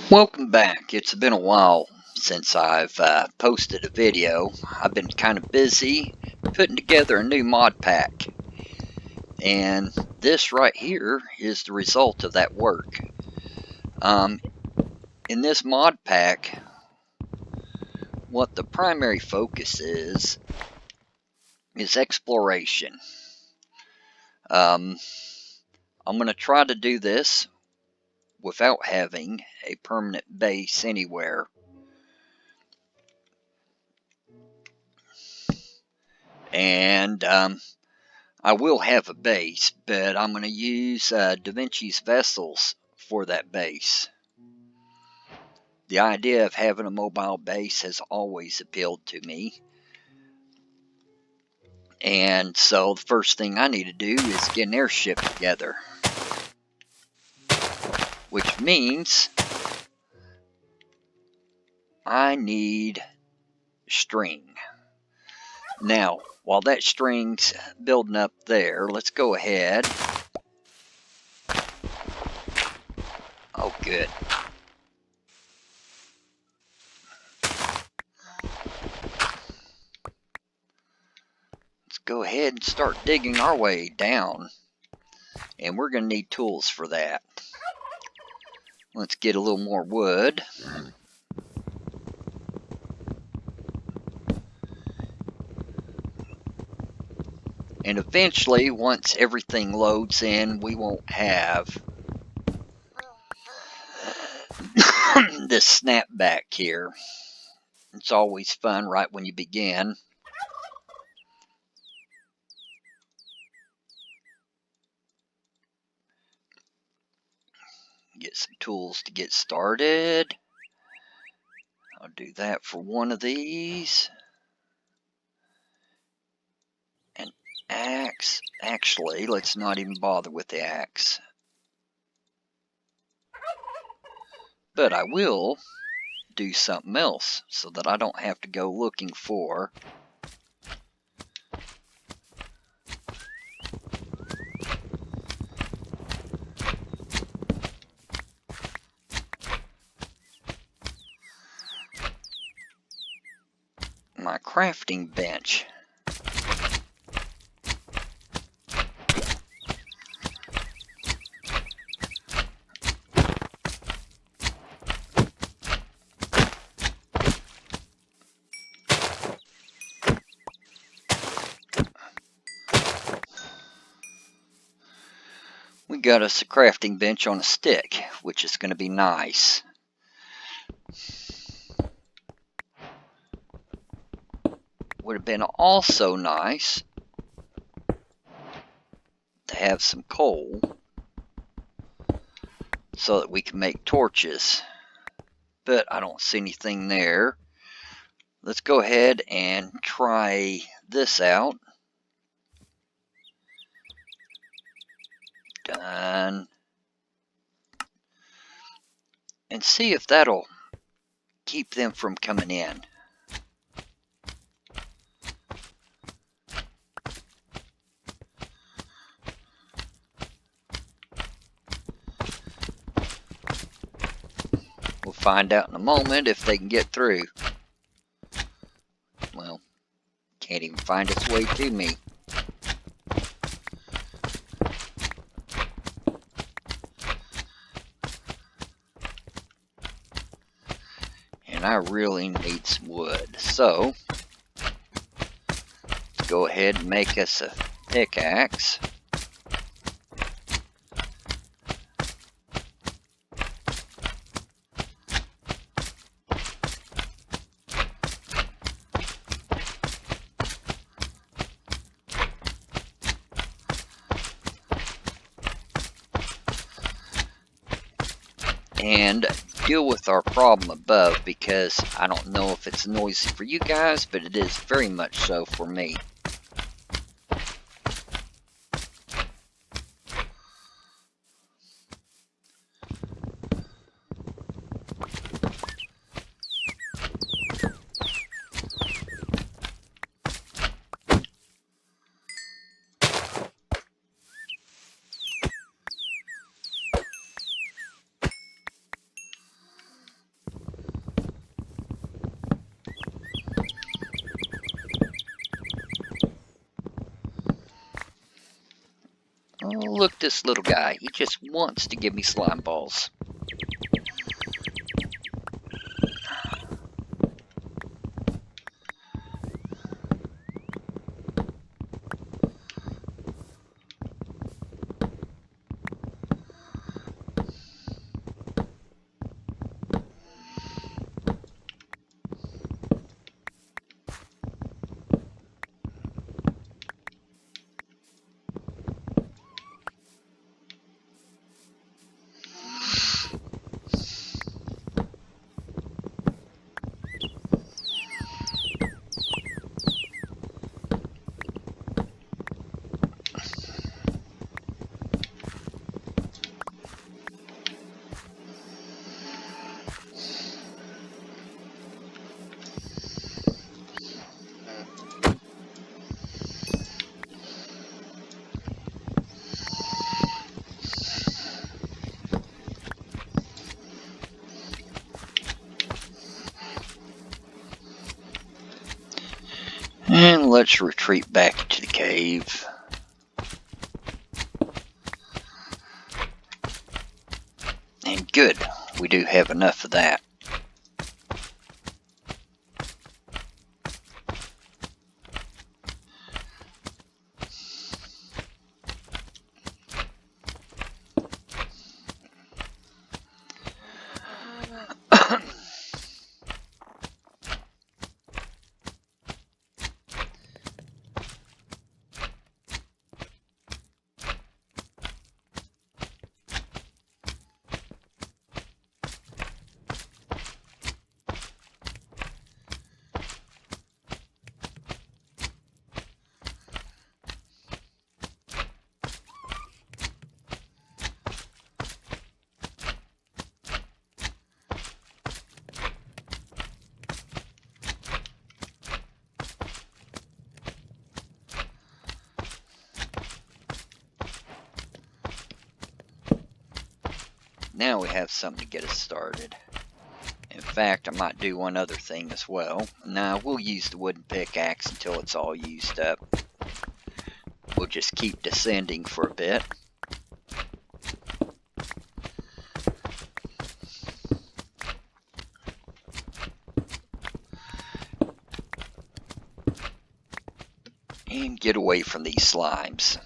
Welcome back. It's been a while since I've posted a video. I've been kind of busy putting together a new mod pack, and this right here is the result of that work. In this mod pack, what the primary focus is exploration. I'm going to try to do this without having a permanent base anywhere. And I will have a base, but I'm going to use Davincis Vessels for that base. The idea of having a mobile base has always appealed to me. And so the first thing I need to do is get an airship together. Which means I need string. Now, while that string's building up there, let's go ahead. Oh, good. Let's go ahead and start digging our way down. And we're going to need tools for that. Let's get a little more wood. And eventually, once everything loads in, we won't have this snapback here. It's always fun right when you begin. Get some tools to get started. I'll do that for one of these. An axe. Actually, let's not even bother with the axe. But I will do something else so that I don't have to go looking for my crafting bench. We got us a crafting bench on a stick, which is going to be nice. Would have been also nice to have some coal so that we can make torches, but I don't see anything there. Let's go ahead and try this out. Done. And see if that'll keep them from coming in. We'll find out in a moment if they can get through. Well, can't even find its way to me. And I really need some wood. So, let's go ahead and make us a pickaxe. And deal with our problem above, because I don't know if it's noisy for you guys, but it is very much so for me. look, this little guy, he just wants to give me slime balls. And let's retreat back to the cave. And good, we do have enough of that. Now we have something to get us started. In fact, I might do one other thing as well. Now, we'll use the wooden pickaxe until it's all used up. We'll just keep descending for a bit. And get away from these slimes.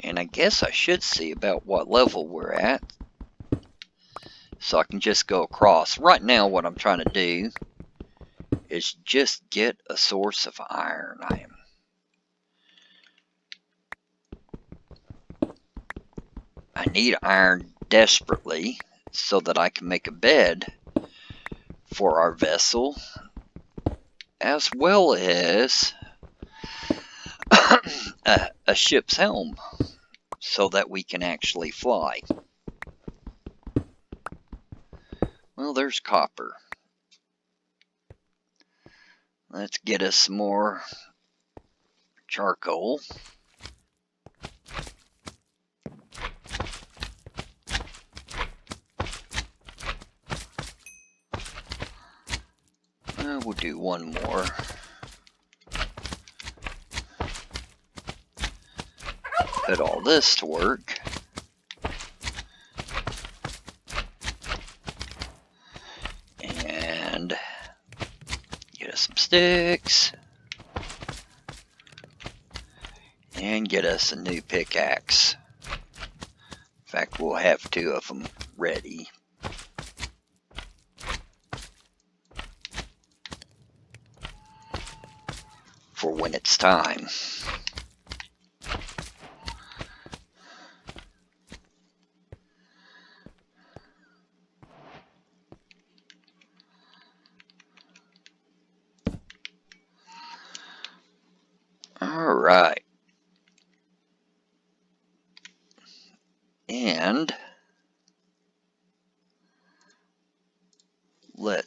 And I guess I should see about what level we're at, so I can just go across. Right now what I'm trying to do is just get a source of iron. I need iron desperately so that I can make a bed for our vessel, as well as a ship's helm, so that we can actually fly. Well, there's copper. Let's get us some more charcoal. We'll do one more. Put all this to work. And get us some sticks. And get us a new pickaxe. In fact, we'll have two of them ready. For when it's time. All right. And let's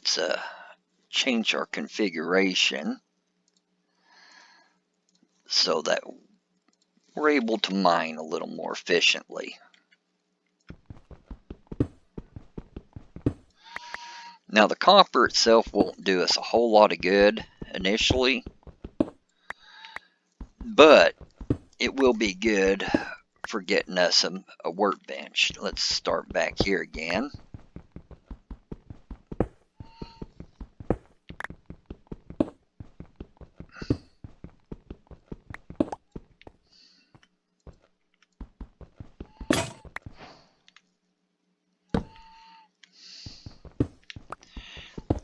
change our configuration so that we're able to mine a little more efficiently. Now the copper itself won't do us a whole lot of good initially, but it will be good for getting us a workbench. Let's start back here again.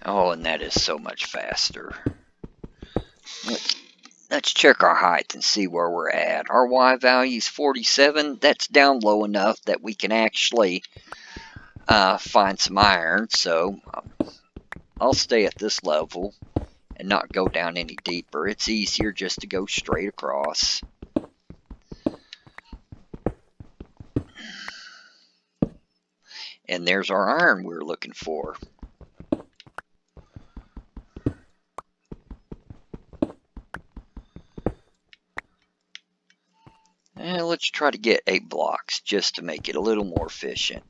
Oh, and that is so much faster. Let's check our height and see where we're at. Our Y value is 47. That's down low enough that we can actually find some iron. So I'll stay at this level and not go down any deeper. It's easier just to go straight across. And there's our iron we were looking for. And let's try to get 8 blocks just to make it a little more efficient.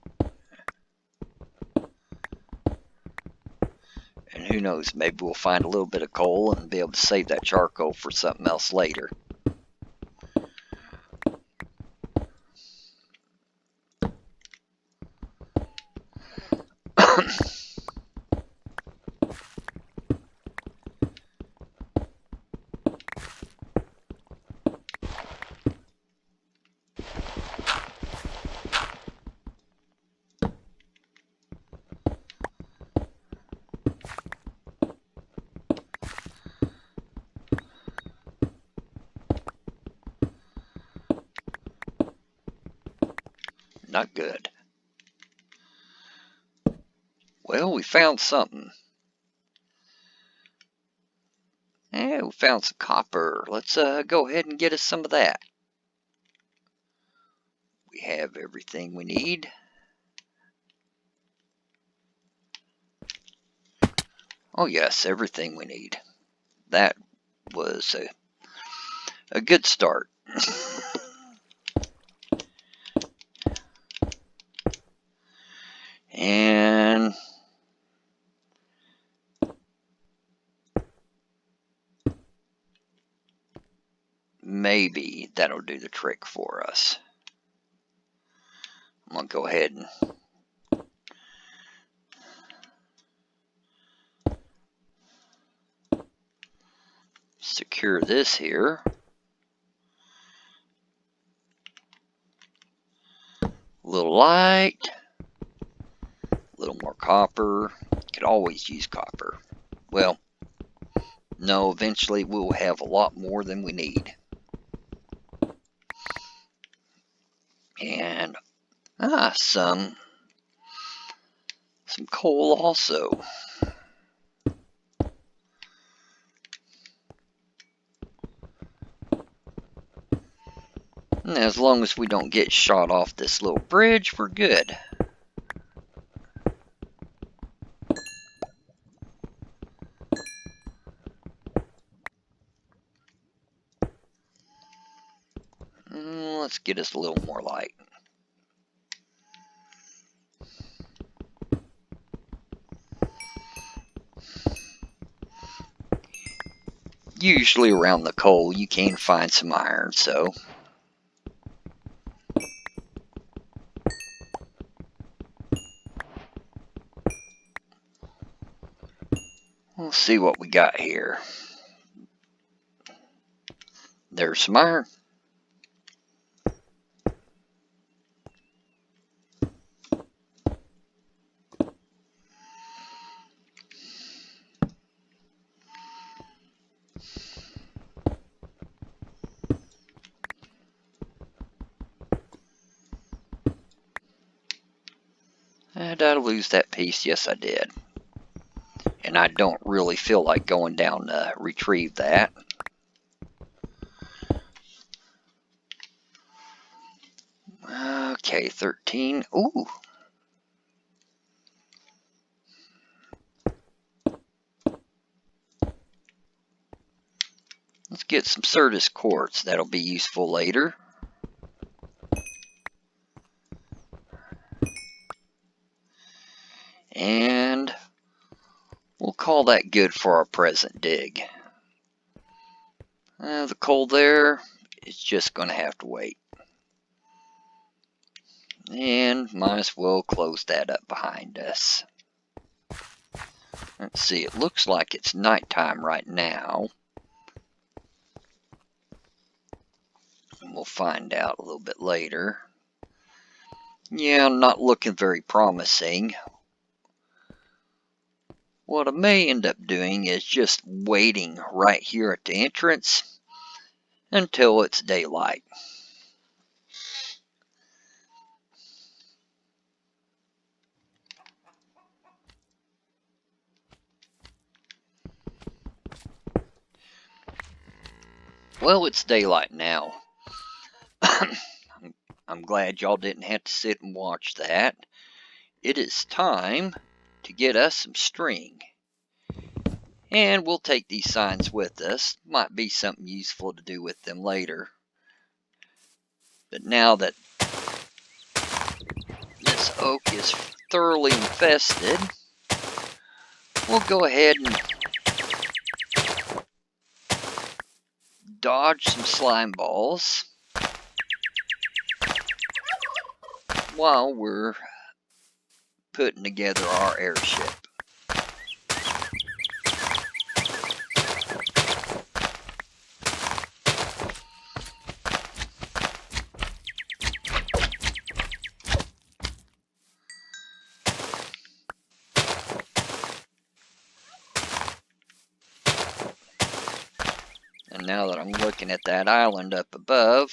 And who knows, maybe we'll find a little bit of coal and be able to save that charcoal for something else later. Not good. Well, we found something. Yeah, we found some copper. Let's go ahead and get us some of that. We have everything we need. Oh yes, everything we need. That was a good start. And maybe that'll do the trick for us. I'm going to go ahead and secure this here. A little light, a little more copper. Could always use copper. Well, no, eventually we'll have a lot more than we need. And some coal also. And as long as we don't get shot off this little bridge, we're good. Let's get us a little more light. Usually around the coal you can find some iron, so we'll see what we got here. There's some iron. Did I lose that piece? Yes, I did. And I don't really feel like going down to retrieve that. Okay, 13. Ooh. Let's get some Certus quartz. That'll be useful later. And we'll call that good for our present dig. The coal there is just going to have to wait. And might as well close that up behind us. Let's see, it looks like it's nighttime right now. And we'll find out a little bit later. Yeah, not looking very promising. What I may end up doing is just waiting right here at the entrance until it's daylight. Well, it's daylight now. I'm glad y'all didn't have to sit and watch that. It is time to get us some string. And we'll take these signs with us. Might be something useful to do with them later. But now that this oak is thoroughly infested, we'll go ahead and dodge some slime balls while we're putting together our airship. And now that I'm looking at that island up above,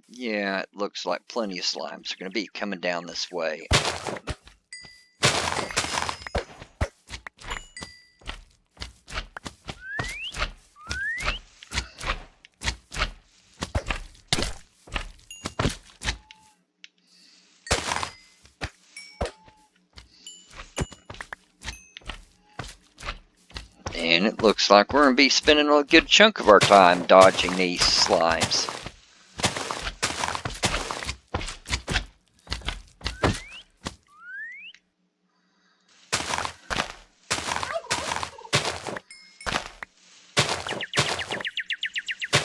yeah, it looks like plenty of slimes are going to be coming down this way. And it looks like we're going to be spending a good chunk of our time dodging these slimes.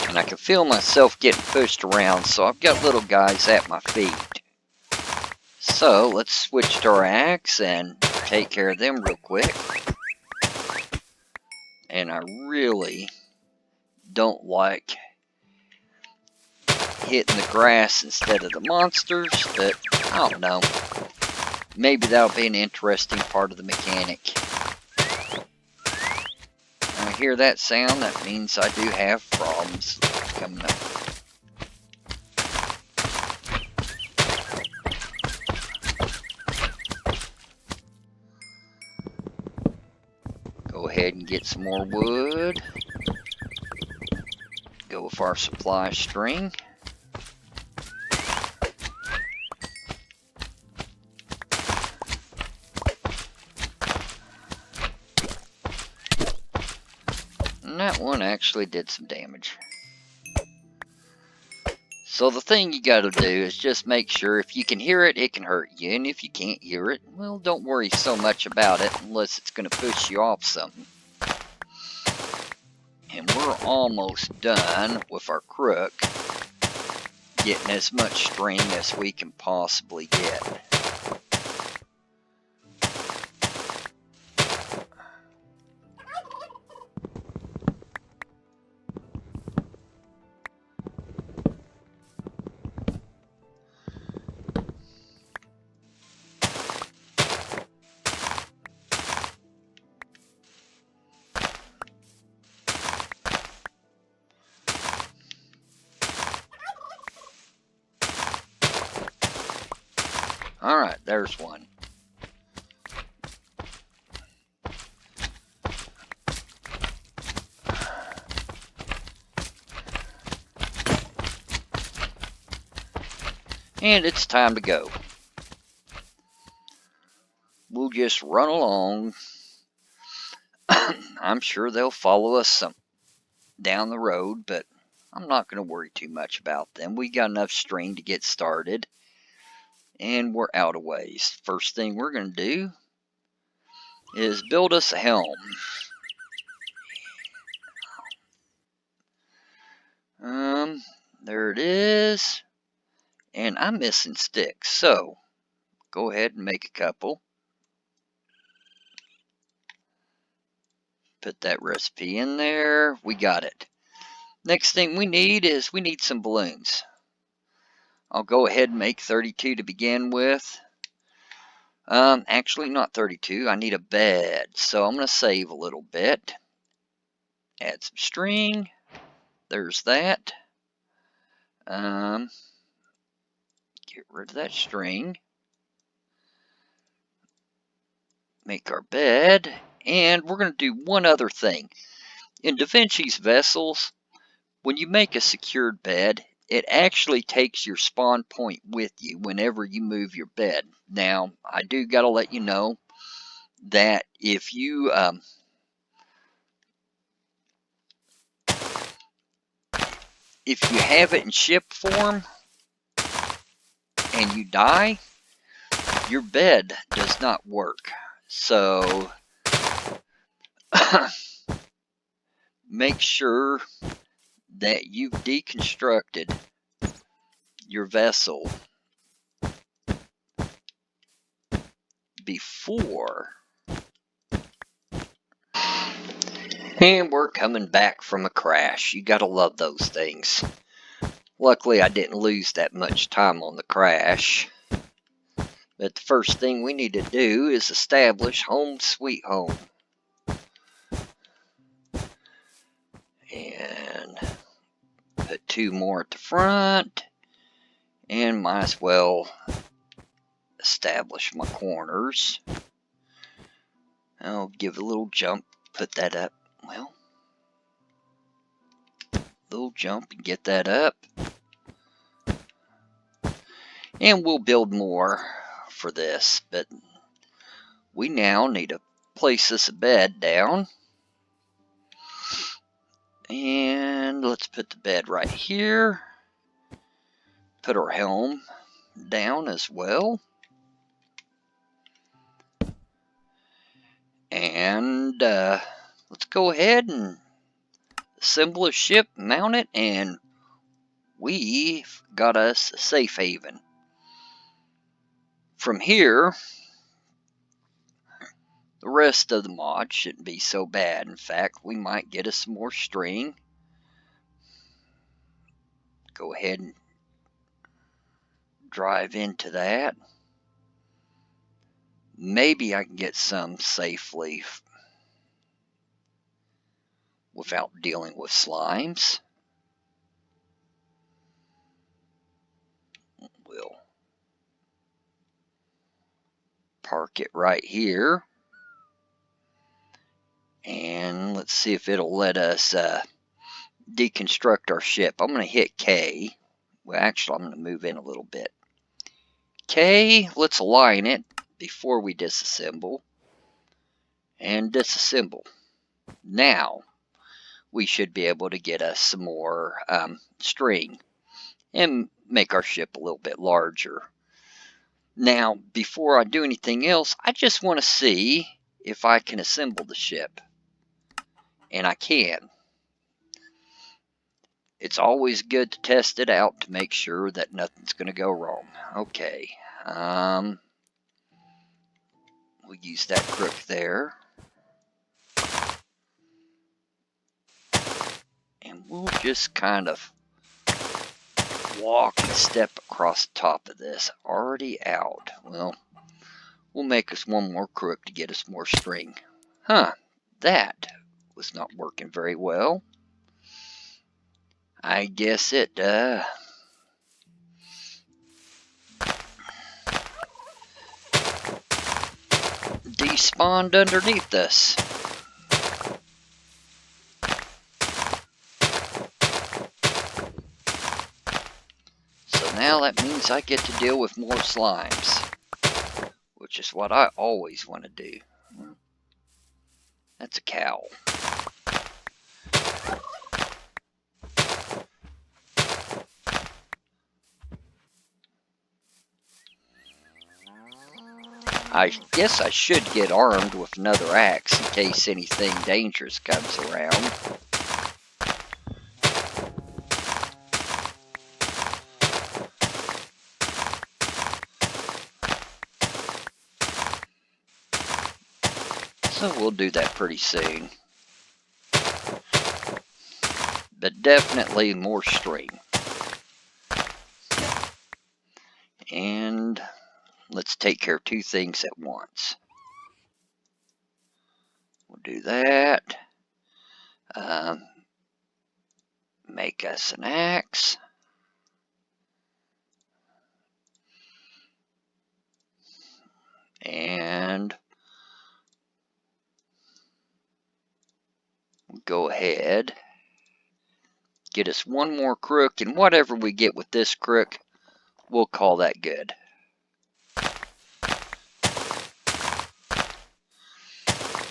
And I can feel myself getting pushed around, so I've got little guys at my feet. So let's switch to our axe and take care of them real quick. And I really don't like hitting the grass instead of the monsters, but I don't know. Maybe that'll be an interesting part of the mechanic. When I hear that sound, that means I do have problems coming up. Go ahead and get some more wood. Go with our supply string. And that one actually did some damage. So the thing you gotta do is just make sure if you can hear it, it can hurt you. And if you can't hear it, well, don't worry so much about it unless it's gonna push you off something. And we're almost done with our crook, getting as much string as we can possibly get. Alright, there's one. And it's time to go. We'll just run along. I'm sure they'll follow us down the road, but I'm not going to worry too much about them. We got enough string to get started, and we're out of ways. First thing we're going to do is build us a helm. There it is, and I'm missing sticks, so go ahead and make a couple. Put that recipe in there. We got it. Next thing we need is some balloons. I'll go ahead and make 32 to begin with. Actually not 32. I need a bed, so I'm going to save a little bit. Add some string. There's that. Get rid of that string. Make our bed, and we're going to do one other thing. In Davincis Vessels, when you make a secured bed, it actually takes your spawn point with you whenever you move your bed. Now, I do got to let you know that if you have it in ship form and you die, your bed does not work. So make sure that you've deconstructed your vessel before. And we're coming back from a crash. You gotta love those things. Luckily, I didn't lose that much time on the crash. But the first thing we need to do is establish home sweet home. And put 2 more at the front. And might as well establish my corners. I'll give a little jump, put that up. Well, little jump and get that up. And we'll build more for this, but we now need to place this bed down. And let's put the bed right here. Put our helm down as well. And let's go ahead and assemble a ship, mount it, and we've got us a safe haven. From here, the rest of the mod shouldn't be so bad. In fact, we might get us some more string. Go ahead and drive into that. Maybe I can get some safely without dealing with slimes. We'll park it right here. And let's see if it'll let us deconstruct our ship. I'm going to hit K. Well, actually, I'm going to move in a little bit. K, let's align it before we disassemble. And disassemble. Now, we should be able to get us some more string and make our ship a little bit larger. Now, before I do anything else, I just want to see if I can assemble the ship. And I can. It's always good to test it out to make sure that nothing's going to go wrong. Okay. We'll use that crook there. And we'll just kind of walk and step across the top of this. Already out. Well, we'll make us one more crook to get us more string. Huh. That was not working very well. I guess it despawned underneath us. So now that means I get to deal with more slimes, which is what I always want to do. That's a cow. I guess I should get armed with another axe in case anything dangerous comes around. So we'll do that pretty soon. But definitely more string. And let's take care of two things at once. We'll do that. Make us an axe. And we'll go ahead. Get us one more crook, and whatever we get with this crook, we'll call that good.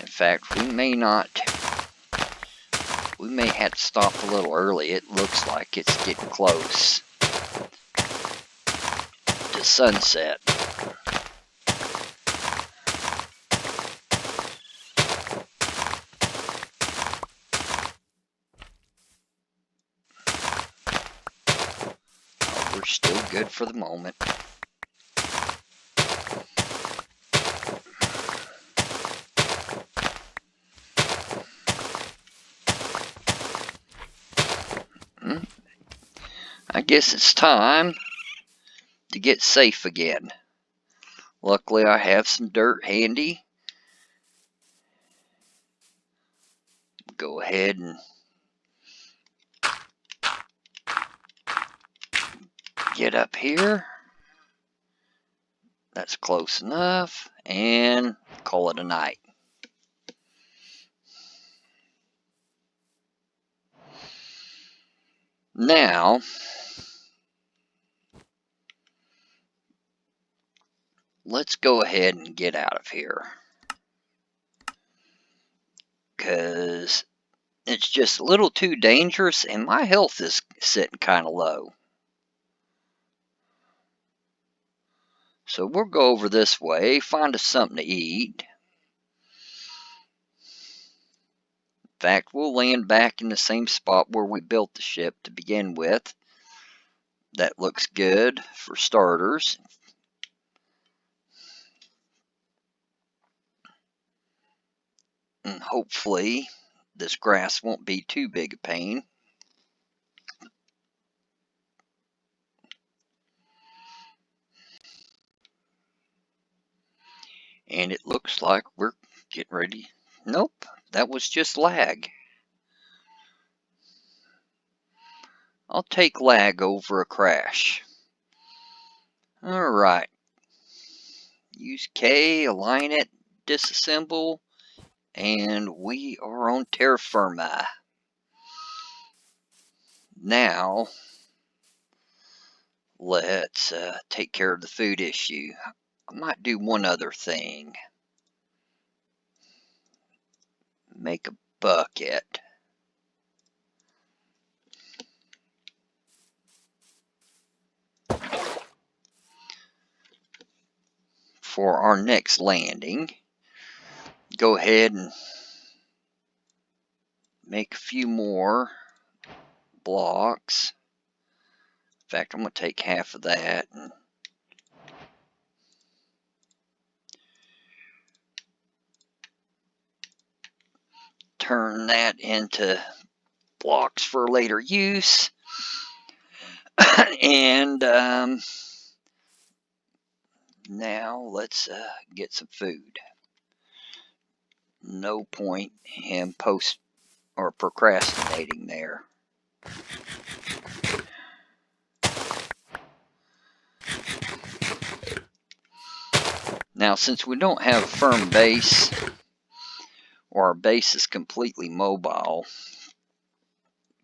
In fact, we may have to stop a little early. It looks like it's getting close to sunset. Oh, we're still good for the moment. I guess it's time to get safe again. Luckily, I have some dirt handy. Go ahead and get up here. That's close enough. And call it a night. Now, let's go ahead and get out of here. Because it's just a little too dangerous and my health is sitting kind of low. So we'll go over this way, find us something to eat. In fact, we'll land back in the same spot where we built the ship to begin with. That looks good for starters. And hopefully this grass won't be too big a pain. And it looks like we're getting ready. Nope, that was just lag. I'll take lag over a crash. Alright. Use K, align it, disassemble, and we are on terra firma. Now, let's take care of the food issue. I might do one other thing. Make a bucket. For our next landing. Go ahead and make a few more blocks. In fact, I'm going to take half of that and turn that into blocks for later use. And now let's get some food. No point in procrastinating there. Now, since we don't have a firm base, or our base is completely mobile,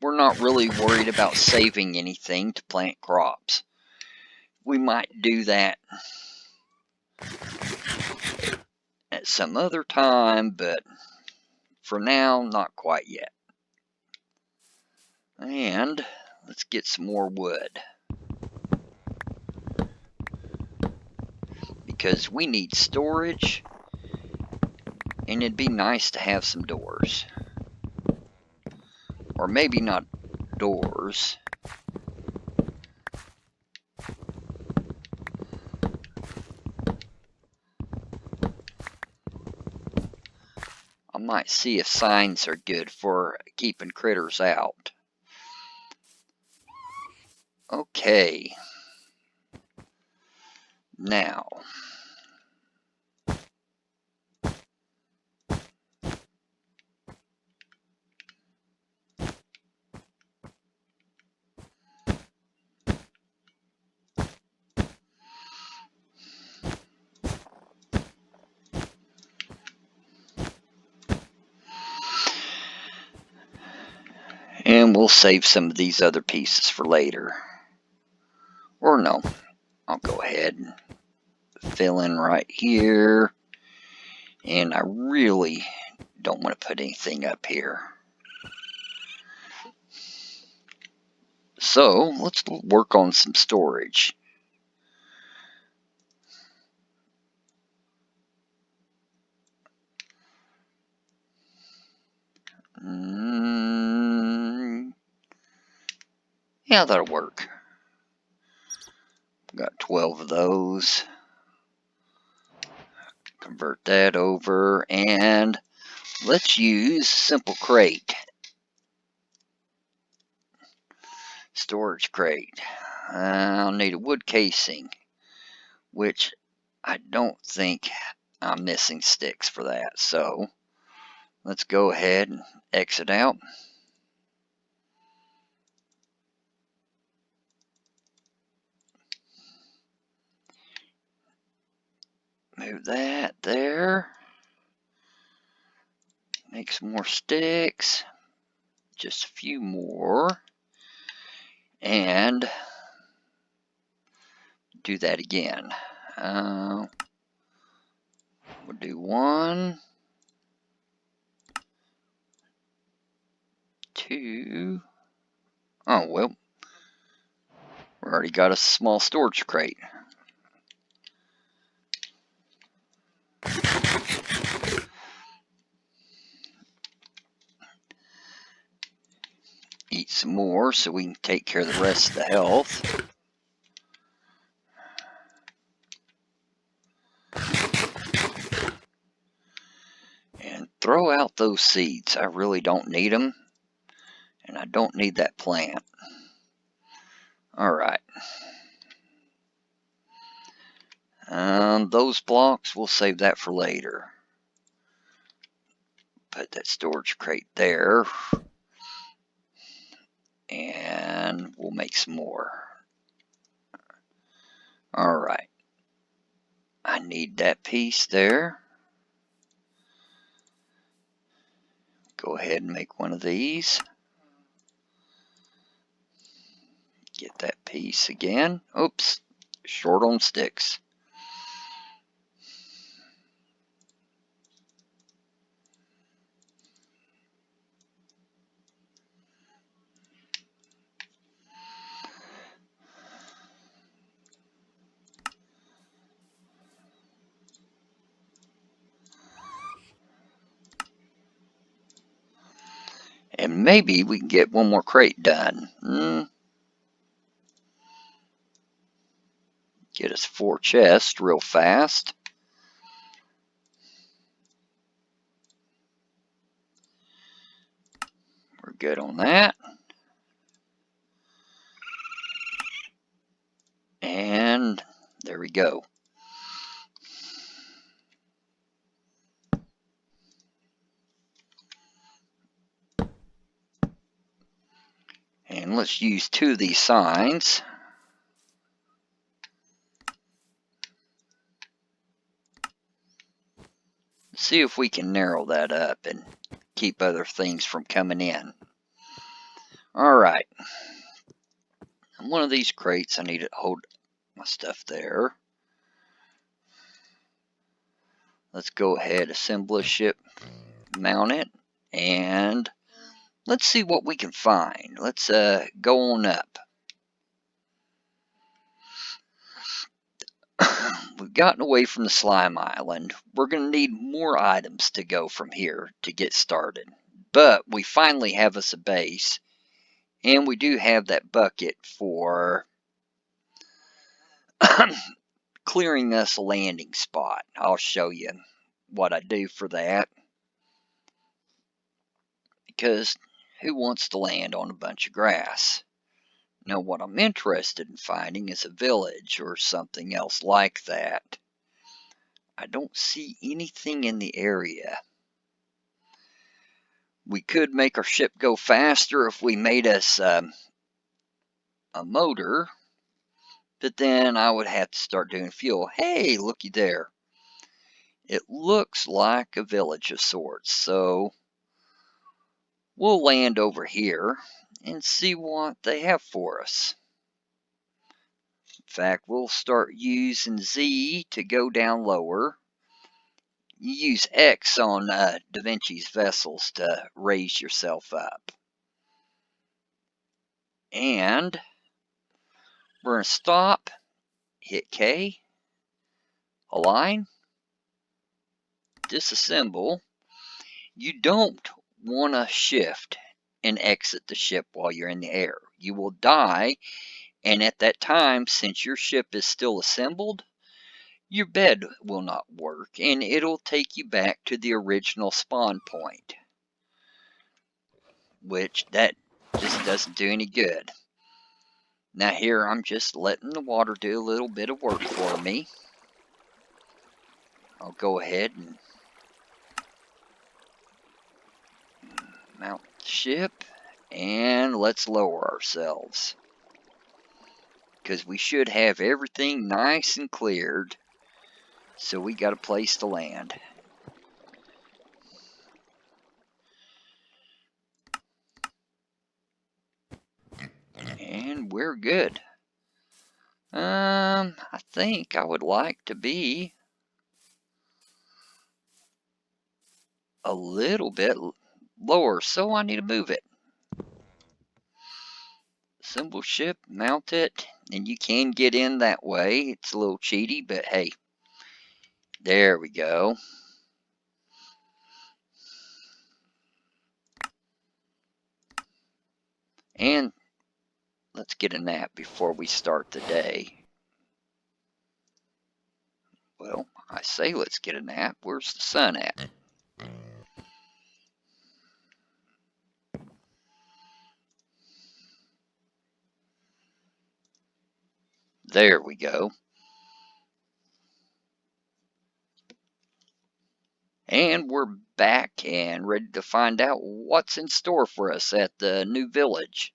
we're not really worried about saving anything to plant crops. We might do that at some other time, but for now, not quite yet. And let's get some more wood. Be because we need storage, and it'd be nice to have some doors. Or maybe not doors. I might see if signs are good for keeping critters out. Okay. Now. And we'll save some of these other pieces for later. Or no, I'll go ahead and fill in right here. And I really don't want to put anything up here. So let's work on some storage. Yeah, that'll work. Got 12 of those. Convert that over, and let's use simple crate. Storage crate. I'll need a wood casing, which I don't think I'm missing sticks for that. So let's go ahead and exit out. Move that there. Make some more sticks. Just a few more. And do that again. We'll do 1, 2. Oh, well. We already got a small storage crate. Eat some more so we can take care of the rest of the health. And throw out those seeds. I really don't need them. And I don't need that plant. Alright. Those blocks, we'll save that for later. Put that storage crate there. And we'll make some more. Alright. I need that piece there. Go ahead and make one of these. Get that piece again. Oops. Short on sticks. And maybe we can get one more crate done. Get us 4 chests real fast. We're good on that. And there we go. And let's use 2 of these signs. See if we can narrow that up and keep other things from coming in. Alright. One of these crates, I need to hold my stuff there. Let's go ahead, assemble a ship, mount it, and let's see what we can find. Let's go on up. we've gotten away from the slime island. We're going to need more items to go from here to get started. But we finally have us a base. And we do have that bucket for clearing us a landing spot. I'll show you what I do for that. Because who wants to land on a bunch of grass? Now what I'm interested in finding is a village or something else like that. I don't see anything in the area. We could make our ship go faster if we made us a motor, but then I would have to start doing fuel. Hey, looky there. It looks like a village of sorts, so we'll land over here and see what they have for us. In fact, we'll start using Z to go down lower. You use X on Davincis Vessels to raise yourself up. And we're going to stop, hit K, align, disassemble. You don't want to shift and exit the ship while you're in the air. You will die, and at that time, since your ship is still assembled, your bed will not work, and it'll take you back to the original spawn point, which that just doesn't do any good. Now here, I'm just letting the water do a little bit of work for me. I'll go ahead and mount the ship, and let's lower ourselves, because we should have everything nice and cleared, so we got a place to land. And we're good. I think I would like to be a little bit lower, so I need to move it. Assemble ship, mount it, and you can get in that way. It's a little cheaty, but hey, there we go. And let's get a nap before we start the day. Well, I say let's get a nap. Where's the sun at? There we go. And we're back and ready to find out what's in store for us at the new village.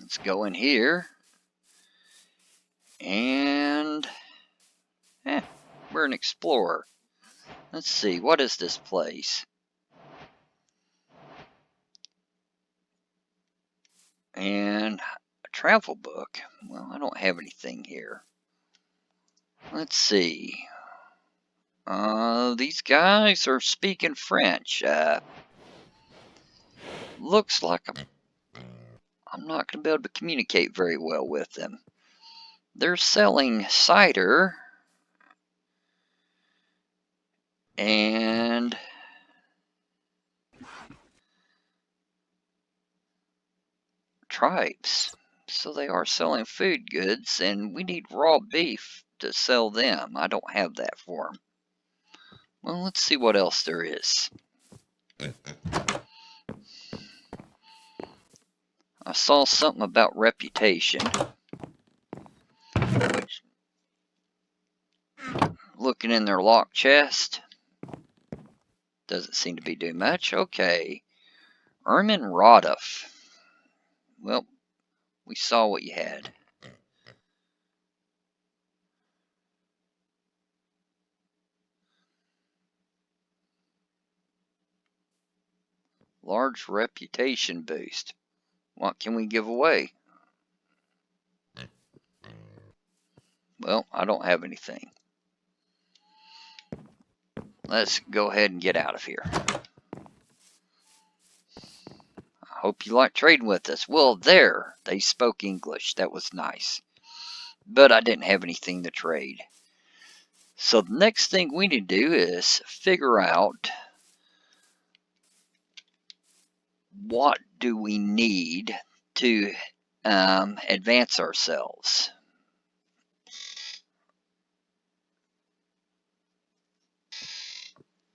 Let's go in here. And we're an explorer. Let's see, what is this place? And a travel book. Well, I don't have anything here. Let's see. These guys are speaking French. Looks like I'm not going to be able to communicate very well with them. They're selling cider and tribes. So they are selling food goods, and we need raw beef to sell them. I don't have that for them. Well, let's see what else there is. I saw something about reputation, which, looking in their locked chest, doesn't seem to be doing much. Okay, Ermin Rodolph. Well, we saw what you had. Large reputation boost. What can we give away? Well, I don't have anything. Let's go ahead and get out of here. I hope you like trading with us. Well, there, they spoke English. That was nice. but I didn't have anything to trade. So the next thing we need to do is figure out what do we need to advance ourselves.